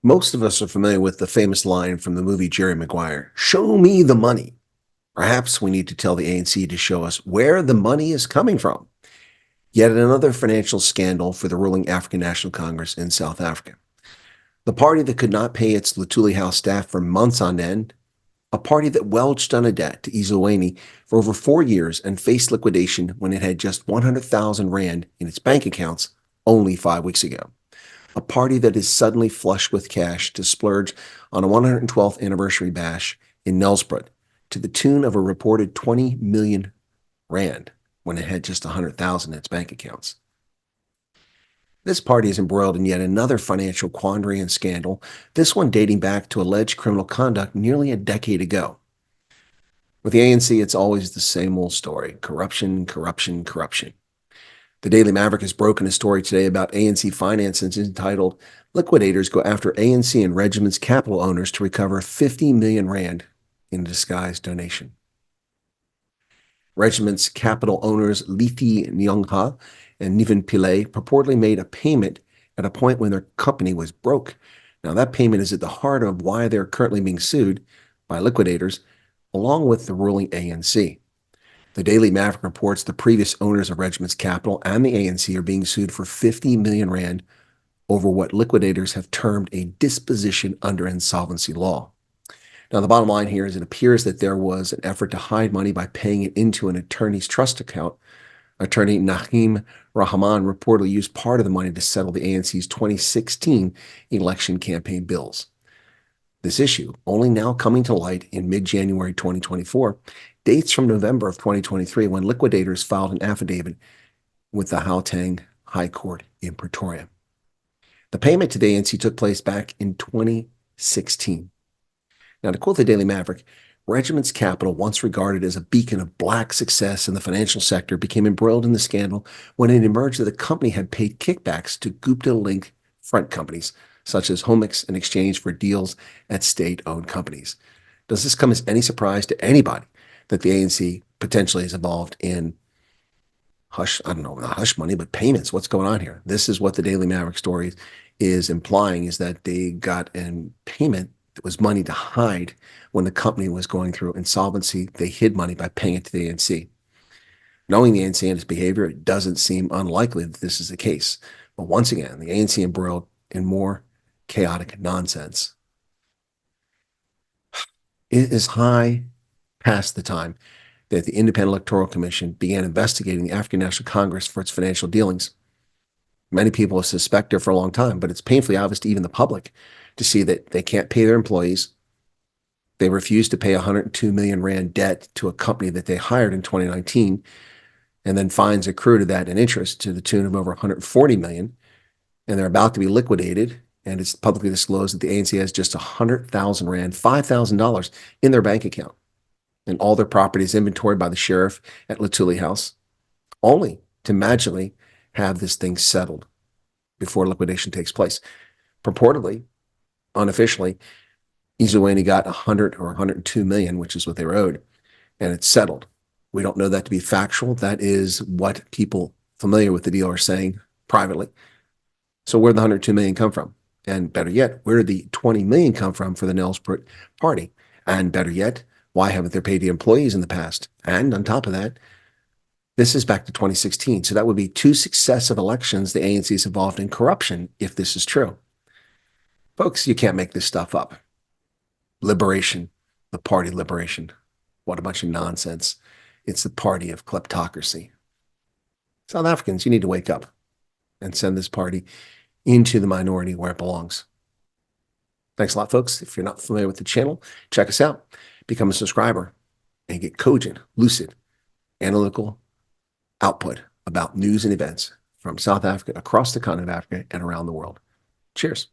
Most of us are familiar with the famous line from the movie Jerry Maguire, "Show me the money." Perhaps we need to tell the ANC to show us where the money is coming from. Yet another financial scandal for the ruling African National Congress in South Africa. The party that could not pay its Lutuli House staff for months on end, a party that welched on a debt to Izweni for over 4 years and faced liquidation when it had just 100,000 Rand in its bank accounts only 5 weeks ago. A party that is suddenly flush with cash to splurge on a 112th anniversary bash in Nelspruit to the tune of a reported 20 million Rand when it had just 100,000 in its bank accounts. This party is embroiled in yet another financial quandary and scandal, this one dating back to alleged criminal conduct nearly a decade ago. With the ANC, it's always the same old story: corruption, corruption, corruption. The Daily Maverick has broken a story today about ANC finances entitled, "Liquidators Go After ANC and Regiment's Capital Owners to Recover 50 million Rand in a Disguised Donation." Regiment's capital owners Lithi Nyongha and Niven Pillay purportedly made a payment at a point when their company was broke. Now, that payment is at the heart of why they're currently being sued by liquidators, along with the ruling ANC. The Daily Maverick reports the previous owners of Regiment's capital and the ANC are being sued for 50 million Rand over what liquidators have termed a disposition under insolvency law. Now, the bottom line here is it appears that there was an effort to hide money by paying it into an attorney's trust account. Attorney Naheem Rahman reportedly used part of the money to settle the ANC's 2016 election campaign bills. This issue, only now coming to light in mid-January 2024, dates from November of 2023 when liquidators filed an affidavit with the Gauteng High Court in Pretoria. The payment to the ANC took place back in 2016. Now, to quote the Daily Maverick, Regiment's capital, once regarded as a beacon of black success in the financial sector, became embroiled in the scandal when it emerged that the company had paid kickbacks to Gupta-linked front companies, such as Homix, in exchange for deals at state-owned companies. Does this come as any surprise to anybody that the ANC potentially is involved in not hush money, but payments? What's going on here? This is what the Daily Maverick story is implying, is that they got a payment that was money to hide when the company was going through insolvency. They hid money by paying it to the ANC. Knowing the ANC and its behavior, it doesn't seem unlikely that this is the case. But once again, the ANC embroiled in more chaotic nonsense. It is high past the time that the Independent Electoral Commission began investigating the African National Congress for its financial dealings. Many people have suspected for a long time, but it's painfully obvious to even the public to see that they can't pay their employees. They refused to pay 102 million Rand debt to a company that they hired in 2019, and then fines accrue to that and interest to the tune of over 140 million. And they're about to be liquidated, and it's publicly disclosed that the ANC has just 100,000 Rand, $5,000 in their bank account, and all their property is inventoried by the sheriff at Lutuli House, only to magically have this thing settled before liquidation takes place. Purportedly, unofficially, Izweni got 100 or 102 million, which is what they were owed, and it's settled. We don't know that to be factual. That is what people familiar with the deal are saying privately. So where did the 102 million come from? And better yet, where did the 20 million come from for the Nelspruit party? And better yet, why haven't they paid the employees in the past? And on top of that, this is back to 2016. So that would be 2 successive elections the ANC is involved in corruption, if this is true. Folks, you can't make this stuff up. Liberation, the party liberation. What a bunch of nonsense. It's the party of kleptocracy. South Africans, you need to wake up and send this party into the minority where it belongs. Thanks a lot, folks. If you're not familiar with the channel, check us out. Become a subscriber and get cogent, lucid, analytical output about news and events from South Africa, across the continent of Africa, and around the world. Cheers.